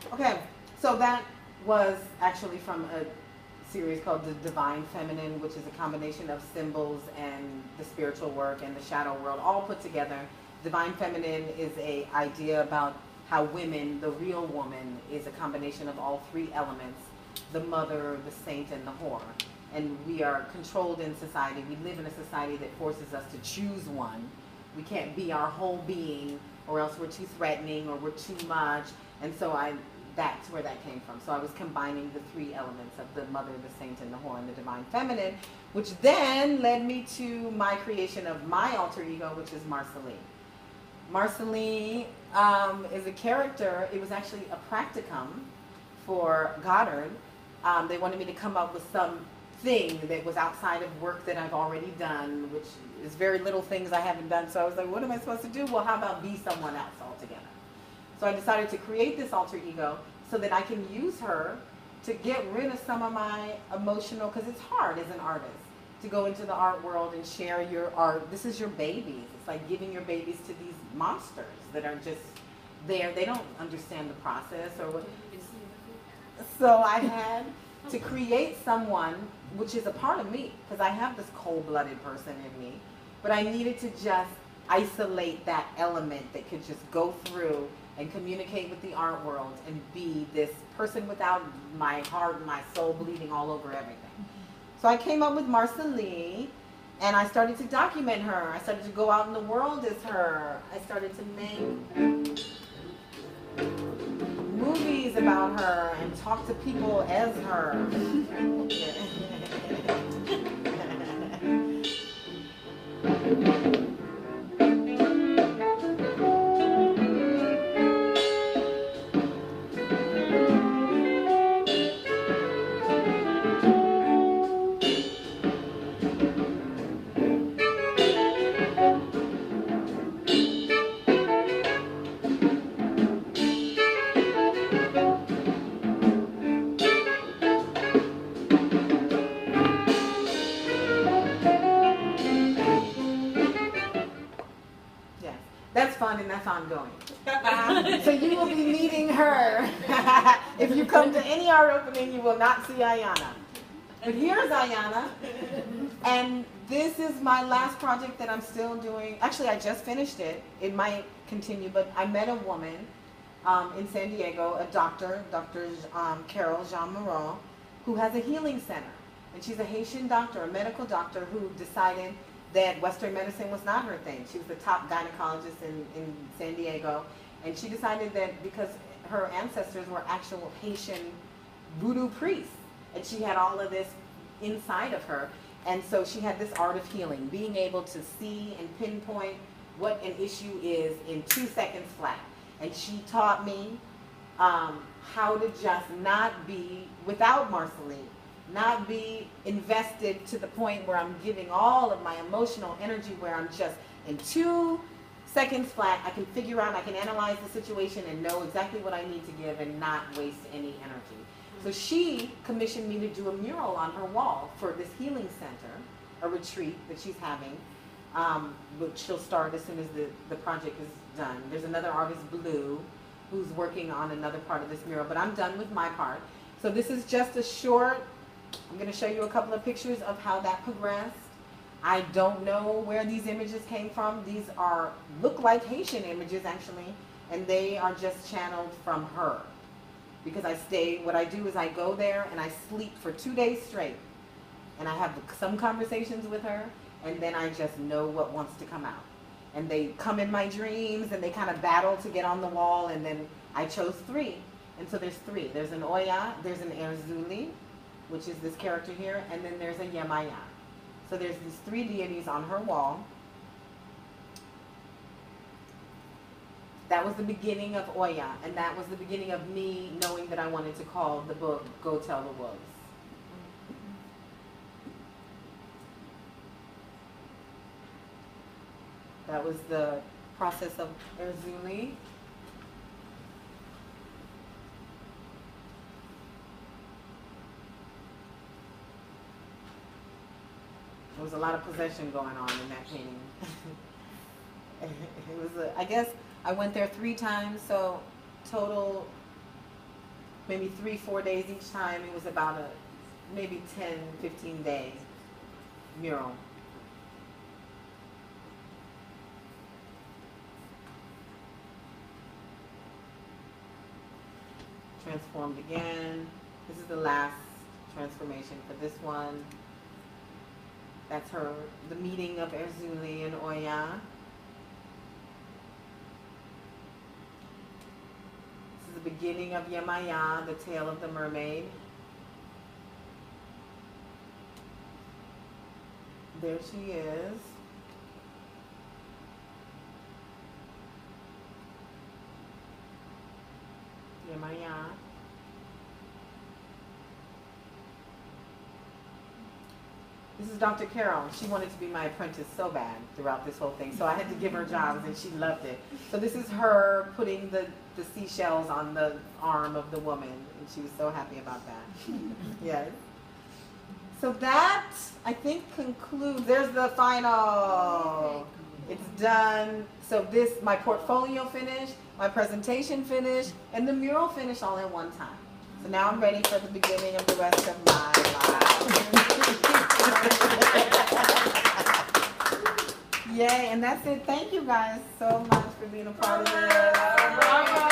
Okay, so that was actually from a series called The Divine Feminine, which is a combination of symbols and the spiritual work and the shadow world all put together. Divine Feminine is a idea about how women, the real woman, is a combination of all three elements: the mother, the saint, and the whore. And we are controlled in society. We live in a society that forces us to choose one. We can't be our whole being, or else we're too threatening or we're too much. And so that's where that came from. So I was combining the three elements of the mother, the saint, and the whore, and the divine feminine, which then led me to my creation of my alter ego, which is Marceline. Marceline is a character. It was actually a practicum for Goddard. They wanted me to come up with something that was outside of work that I've already done, which is very little things I haven't done. So I was like, what am I supposed to do? Well, how about be someone else altogether? So I decided to create this alter ego so that I can use her to get rid of some of my emotional, because it's hard as an artist to go into the art world and share your art. This is your babies. It's like giving your babies to these monsters that are just there. They don't understand the process or what. So I had to create someone, which is a part of me, because I have this cold-blooded person in me, but I needed to just isolate that element that could just go through and communicate with the art world and be this person without my heart and my soul bleeding all over everything. So I came up with Marceline, and I started to document her. I started to go out in the world as her. I started to make movies about her and talk to people as her. That's fun and that's ongoing. So you will be meeting her. If you come to any art opening, you will not see Ayana. But here's Ayana. And this is my last project that I'm still doing. Actually, I just finished it. It might continue, but I met a woman in San Diego, a doctor, Dr. Carol Jean Moreau, who has a healing center. And she's a Haitian doctor, a medical doctor who decided that Western medicine was not her thing. She was the top gynecologist in San Diego. And she decided that because her ancestors were actual Haitian voodoo priests, and she had all of this inside of her. And so she had this art of healing, being able to see and pinpoint what an issue is in 2 seconds flat. And she taught me how to just not be, without Marceline, not be invested to the point where I'm giving all of my emotional energy, where I'm just in 2 seconds flat, I can figure out, I can analyze the situation and know exactly what I need to give and not waste any energy. So she commissioned me to do a mural on her wall for this healing center, a retreat that she's having, which she'll start as soon as the project is done. There's another artist, Blue, who's working on another part of this mural, but I'm done with my part. So this is just a short, I'm going to show you a couple of pictures of how that progressed. I don't know where these images came from. These look like Haitian images actually, and they are just channeled from her. Because what I do is I go there and I sleep for 2 days straight. And I have some conversations with her, and then I just know what wants to come out. And they come in my dreams, and they kind of battle to get on the wall, and then I chose 3. And so there's 3. There's an Oya, there's an Erzuli, which is this character here, and then there's a Yemaya. So there's these 3 deities on her wall. That was the beginning of Oya, and that was the beginning of me knowing that I wanted to call the book Go Tell the Wolves. That was the process of Erzuli. There was a lot of possession going on in that painting. It was, I guess I went there 3 times, so total maybe 3-4 days each time. It was about a maybe 10-15 day mural. Transformed again. This is the last transformation for this one. That's her, the meeting of Erzuli and Oya. This is the beginning of Yemaya, the tale of the mermaid. There she is. Yemaya. This is Dr. Carol. She wanted to be my apprentice so bad throughout this whole thing, so I had to give her jobs, and she loved it. So this is her putting the seashells on the arm of the woman, and she was so happy about that. Yes. So that, I think, concludes. There's the final. It's done. So this, my portfolio finished, my presentation finished, and the mural finished all in one time. So now I'm ready for the beginning of the rest of my life. Yay, and that's it. Thank you guys so much for being a part of this. Bravo.